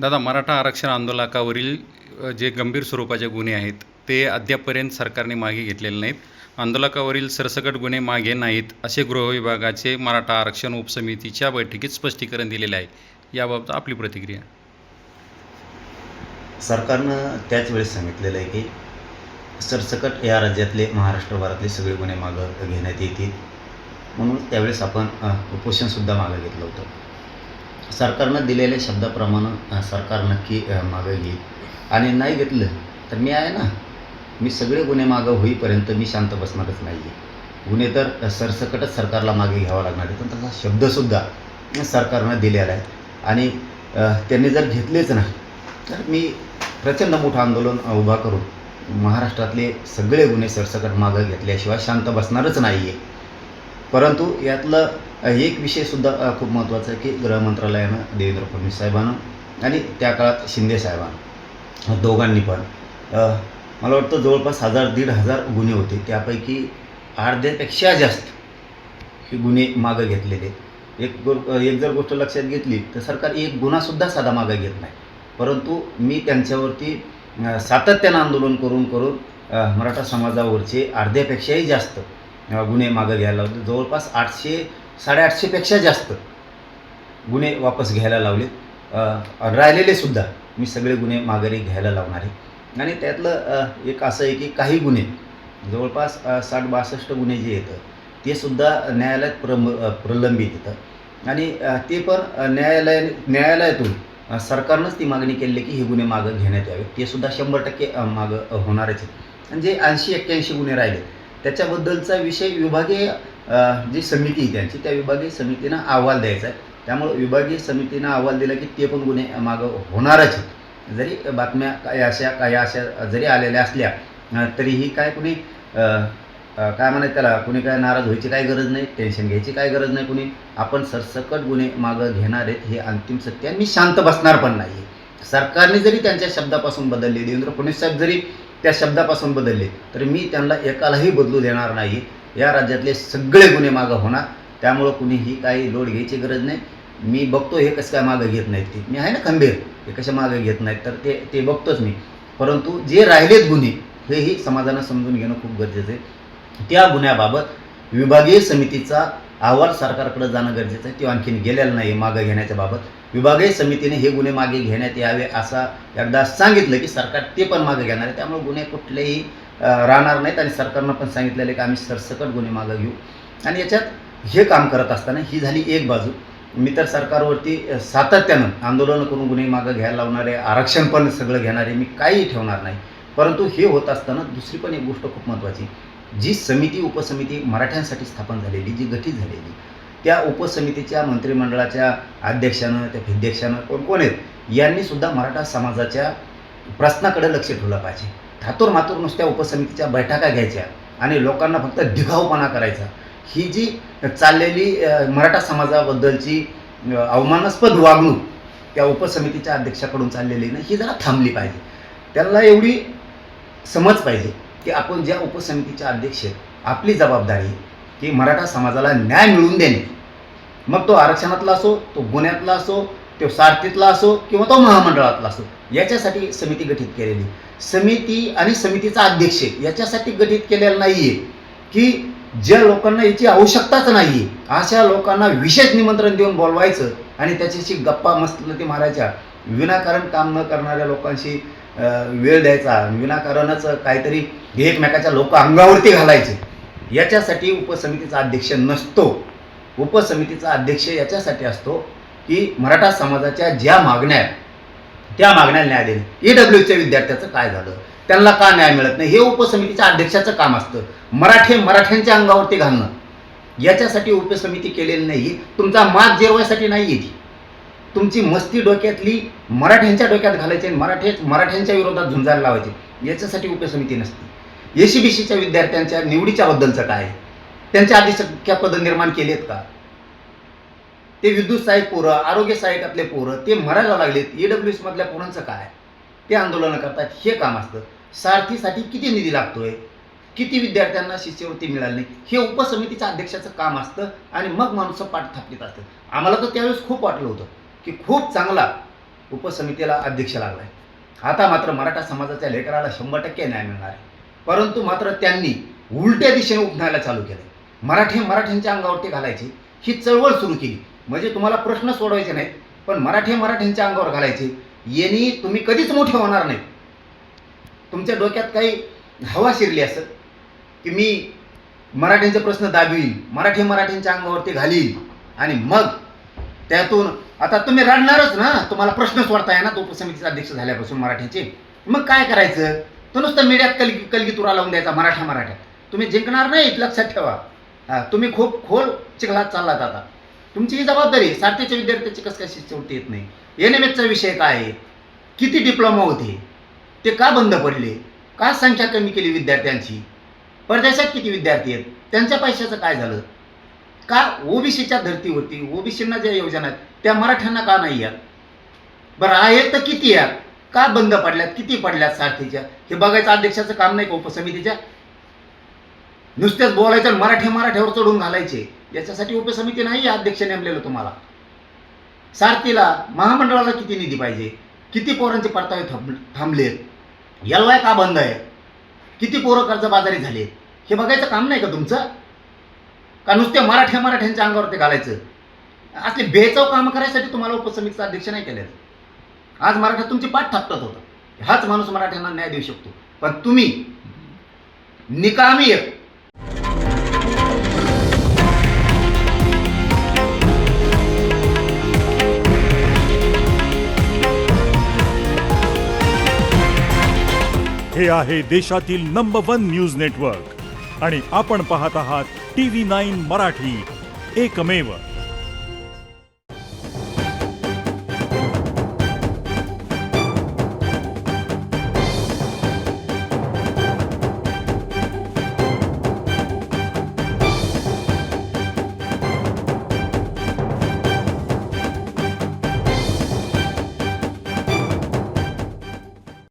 दादा, मराठा आरक्षण आंदोलकावरील जे गंभीर स्वरूपाचे गुन्हे आहेत ते अद्यापपर्यंत सरकारने मागे घेतलेले नाहीत. आंदोलकावरील सरसकट गुन्हे मागे नाहीत असे गृह विभागाचे मराठा आरक्षण उपसमितीच्या बैठकीत स्पष्टीकरण दिलेले आहे. याबाबत आपली प्रतिक्रिया. सरकारनं त्याच वेळेस सांगितलेलं आहे की सरसकट या राज्यातले महाराष्ट्रभरातले सगळे गुन्हे मागं घेण्यात येतील, म्हणून त्यावेळेस आपण उपोषणसुद्धा मागं घेतलं होतं. सरकारनं दिलेल्या शब्दाप्रमाणे सरकार नक्की मागं घेईल आणि नाही घेतलं तर मी आहे ना, मी सगळे गुन्हे मागं होईपर्यंत मी शांत बसणारच नाही आहे. गुन्हे तर सरसकटच सरकारला मागे घ्यावा लागणार आहे, पण तसा शब्दसुद्धा सरकारनं दिलेला आहे आणि त्यांनी जर घेतलेच ना तर मी प्रचंड मोठं आंदोलन उभा करून महाराष्ट्रातले सगळे गुन्हे सरसकट मागं घेतल्याशिवाय शांत बसणारच नाही आहे. परंतु यातलं एक विषयसुद्धा खूप महत्त्वाचा आहे की गृहमंत्रालयानं देवेंद्र फडणवीस साहेबांनं आणि त्या काळात शिंदे साहेबांना दोघांनी पण मला वाटतं जवळपास 1000-1500 गुन्हे होते, त्यापैकी अर्ध्यापेक्षा जास्त हे गुन्हे मागं घेतलेले. एक जर गोष्ट लक्षात घेतली तर सरकार एक गुन्हासुद्धा साधा मागं घेत नाही, परंतु मी त्यांच्यावरती सातत्यानं आंदोलन करून मराठा समाजावरचे अर्ध्यापेक्षाही जास्त गुन्हे मागं घ्यायला लावले. जवळपास 800-850पेक्षा जास्त गुन्हे वापस घ्यायला लावले. राहिलेलेसुद्धा मी सगळे गुन्हे माघारी घ्यायला लावणार आहे. आणि त्यातलं एक असं आहे की काही गुन्हे जवळपास 60-62 गुन्हे जे येतं ते सुद्धा न्यायालयात प्रलंबित येतं आणि ते पण न्यायालयातून सरकारनंच ती मागणी केली की हे गुन्हे मागं घेण्यात यावे. ते सुद्धा 100% मागं होणारच आहे. आणि जे 80-81 गुन्हे राहिले त्याच्याबद्दलचा विषय विभागीय जी समिती आहे त्यांची, त्या विभागीय समितीनं अहवाल द्यायचा आहे. त्यामुळं विभागीय समितीनं अहवाल दिला की ते पण गुन्हे मागं होणारच आहेत. जरी बातम्या काही अशा जरी आलेल्या असल्या तरीही काय कुणी काय म्हणायचं त्याला, कुणी काय नाराज व्हायची काही गरज नाही, टेन्शन घ्यायची काही गरज नाही. कुणी आपण सरसकट गुन्हे मागं घेणार आहेत हे अंतिम सत्य, आणि मी शांत बसणार पण नाही आहे. सरकारने जरी त्यांच्या शब्दापासून बदलले, देवेंद्र फडणवीस साहेब जरी त्या शब्दापासून बदलले, तर मी त्यांना एकालाही बदलू देणार नाही. या राज्यातले सगळे गुन्हे मागं होणार, त्यामुळं कुणीही काही लोड घ्यायची गरज नाही. मी बघतो हे कसं काय मागं घेत नाहीत ते, मी आहे ना खंबीर, हे कशा मागं घेत नाहीत तर ते बघतोच मी. परंतु जे राहिलेत गुन्हे हेही समाजानं समजून घेणं खूप गरजेचं आहे. त्या गुन्ह्याबाबत विभागीय समितीचा अहवाल सरकारकडे जाणं गरजेचं आहे. तो आणखीन गेलेला नाही मागं घेण्याच्या बाबत. विभागीय समितीने हे गुन्हे मागे घेण्यात यावे असं एकदा सांगितलं की सरकार ते पण मागं घेणार आहे. त्यामुळे गुन्हे कुठलेही राहणार नाहीत आणि सरकारनं पण सांगितलेलं आहे की आम्ही सरसकट गुन्हे मागं घेऊ. आणि याच्यात हे काम करत असताना ही झाली एक बाजू. मी तर सरकारवरती सातत्यानं आंदोलनं करून गुन्हे मागं घ्यायला लावणारे, आरक्षण पण सगळं घेणारे, मी काहीही ठेवणार नाही. परंतु हे होत असताना दुसरी पण एक गोष्ट खूप महत्त्वाची, जी समिती उपसमिती मराठ्यांसाठी स्थापन झालेली, जी गठीत झालेली, त्या उपसमितीच्या मंत्रिमंडळाच्या अध्यक्षानं, त्या अध्यक्षानं कोण आहेत यांनीसुद्धा मराठा समाजाच्या प्रश्नाकडे लक्ष ठेवलं पाहिजे. थातूरमातूर नुसत्या उपसमितीच्या बैठका घ्यायच्या आणि लोकांना फक्त दिखाऊपणा करायचा, ही जी चाललेली मराठा समाजाबद्दलची अवमानास्पद वागणूक त्या उपसमितीच्या अध्यक्षाकडून चाललेली ना, ही जरा थांबली पाहिजे. त्यांना एवढी समज पाहिजे की आपण ज्या उपसमितीच्या अध्यक्ष आपली जबाबदारी आहे की मराठा समाजाला न्याय मिळवून देणे. मग तो आरक्षणातला असो, तो गुन्ह्यातला असो, तो सारथीतला असो किंवा तो महामंडळातला असो, याच्यासाठी समिती गठीत केलेली. समिती आणि समितीचा अध्यक्ष याच्यासाठी गठीत केलेलं नाही आहे की ज्या लोकांना याची आवश्यकताच नाही आहे अशा लोकांना विशेष निमंत्रण देऊन बोलवायचं आणि त्याच्याशी गप्पा मस्ती मारायच्या. विनाकारण काम न करणाऱ्या लोकांशी वेळ द्यायचा, विनाकारणच काहीतरी एकमेकाच्या लोक अंगावरती घालायचे, याच्यासाठी उपसमितीचा अध्यक्ष नसतो. उपसमितीचा अध्यक्ष याच्यासाठी असतो की मराठा समाजाच्या ज्या मागण्या आहेत त्या मागण्या न्याय देणे. EWच्या विद्यार्थ्याचं काय झालं, त्यांना का न्याय मिळत नाही, हे उपसमितीच्या अध्यक्षाचं काम असतं. मराठ्यांच्या अंगावरती घालणं याच्यासाठी उपसमिती केलेली नाही. तुमचा मात जिरवायसाठी नाही आहे ती. तुमची मस्ती डोक्यातली मराठ्यांच्या डोक्यात घालायची आणि मराठ्यांच्या विरोधात झुंजायला लावायची, याच्यासाठी उपसमिती नसते. SCBCच्या विद्यार्थ्यांच्या निवडीच्या बद्दलचं काय, त्यांच्या आधी शक्य पदं निर्माण केलेत का? ते विद्युत सहाय्यक पोरं, आरोग्य सहाय्यकातले पोरं ते मरायला लागलेत. EWS मधल्या पोरांचं काय, ते आंदोलनं करतात, हे काम असतं. सारथीसाठी किती निधी लागतोय, किती विद्यार्थ्यांना शिष्यवृत्ती मिळाली नाही, हे उपसमितीच्या अध्यक्षाचं काम असतं आणि मग माणसं पाठ थापलीत असतात. आम्हाला तर त्यावेळेस खूप वाटलं होतं की खूप चांगला उपसमितीला अध्यक्ष लागला आहे. आता मात्र मराठा समाजाच्या लेकराला 100% न्याय मिळणार आहे. परंतु मात्र त्यांनी उलट्या दिशेने उपनायला चालू केलं. मराठ्यांच्या अंगावरती घालायची ही चळवळ सुरू केली. म्हणजे तुम्हाला प्रश्न सोडवायचे नाहीत, पण मराठ्यांच्या अंगावर घालायचे. यांनी तुम्ही कधीच मोठे होणार नाहीत. तुमच्या डोक्यात काही हवा शिरली असेल की मी मराठ्यांचे प्रश्न दाबील, मराठ्यांच्या अंगावरती घालील आणि मग त्यातून आता तुम्ही रडणारच ना. तुम्हाला प्रश्न सोडताय ना तो उपसमितीचा अध्यक्ष झाल्यापासून मराठ्याचे. मग काय करायचं? तो नुसतं मीडियात कलगीतुरा लावून द्यायचा मराठ्यात. तुम्ही जिंकणार नाहीत, लक्षात ठेवा. तुम्ही खूप खोल चिखलात चाललात आता. तुमची ही जबाबदारी. सारथीच्या विद्यार्थ्याची कसं काय शिष्यवृत्ती येत नाही? NMHचा विषय काय आहे? किती डिप्लोमा होते? ते का बंद पडले? का संख्या कमी केली विद्यार्थ्यांची? परदेशात किती विद्यार्थी आहेत? त्यांच्या पैशाचं काय झालं? का ओबीसीच्या धर्तीवरती ओबीसींना ज्या योजना आहेत त्या मराठ्यांना का नाही आहेत? बरं आहेत तर किती आहेत? का बंद पडल्यात? किती पडल्यात सारथीच्या? हे बघायचं अध्यक्षाचं काम नाही का उपसमितीच्या? नुसतेच बोलायचं मराठ्यावर चढून घालायचे. याच्यासाठी उपसमिती नाही अध्यक्ष नेमलेलं तुम्हाला. सारथीला महामंडळाला किती निधी पाहिजे? किती पोरांचे परतावे थांबलेत? LY का बंद आहे? किती पोरं कर्जबाजारी झाले? हे बघायचं काम नाही का तुमचं? का नुसते मराठ्यांच्या अंगावरती घालायचं? असले बेचाव कामं करायसाठी तुम्हाला उपसमितीचा अध्यक्ष नाही केलं. आज मराठा तुमची पाठ थापटत होतं. हाच माणूस मराठ्यांना न्याय देऊ शकतो. पण तुम्ही निकामी एक. हे आहे देशातील नंबर 1 न्यूज नेटवर्क आणि आपण पाहत आहात TV9 मराठी, एकमेव.